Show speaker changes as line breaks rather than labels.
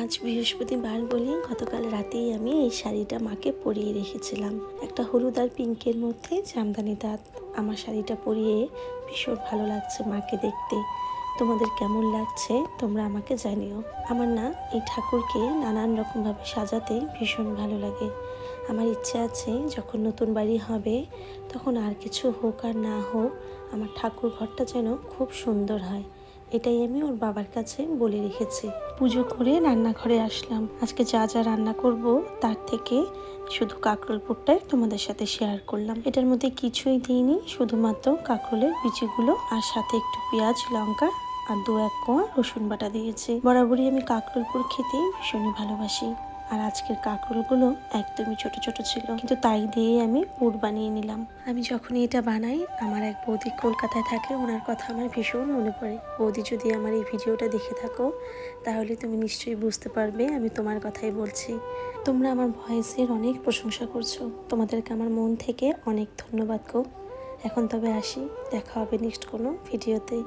আজ বৃহস্পতিবার বলে গতকাল রাতেই আমি এই শাড়িটা মাকে পরিয়ে রেখেছিলাম। একটা হলুদ আর পিঙ্কের মধ্যে জামদানি তাঁত। আমার শাড়িটা পরিয়ে ভীষণ ভালো লাগছে মাকে দেখতে। তোমাদের কেমন লাগছে তোমরা আমাকে জানিও। আমার না এই ঠাকুরকে নানান রকমভাবে সাজাতে ভীষণ ভালো লাগে। আমার ইচ্ছে আছে যখন নতুন বাড়ি হবে তখন আর কিছু হোক আর না হোক আমার ঠাকুর ঘরটা যেন খুব সুন্দর হয়। এটাই আমি ওর বাবার কাছে বলে রেখেছি। পুজো করে রান্নাঘরে আসলাম। আজকে যা যা রান্না করব তার থেকে শুধু কাঁকরোল পুরটাই তোমাদের সাথে শেয়ার করলাম। এটার মধ্যে কিছুই দিইনি, শুধুমাত্র কাঁকরোলের বিচিগুলো আর সাথে একটু পেঁয়াজ, লঙ্কা আর 2-1 কোয়া রসুন বাটা দিয়েছি। বরাবরই আমি কাঁকরোল পুর খেতে ভীষণই ভালোবাসি। আর আজকের কাঁকরোলগুলো একদমই ছোট ছোট ছিল, কিন্তু তাই দিয়ে আমি পুর বানিয়ে নিলাম। আমি যখনই এটা বানাই আমার এক বৌদি কলকাতায় থাকে, ওনার কথা আমার ভীষণ মনে পড়ে। বৌদি যদি আমার এই ভিডিওটা দেখে থাকো তাহলে তুমি নিশ্চয়ই বুঝতে পারবে আমি তোমার কথাই বলছি। তোমরা আমার ভয়েসের অনেক প্রশংসা করছো, তোমাদেরকে আমার মন থেকে অনেক ধন্যবাদ গো। এখন তবে আসি, দেখা হবে নেক্সট কোনো ভিডিওতে।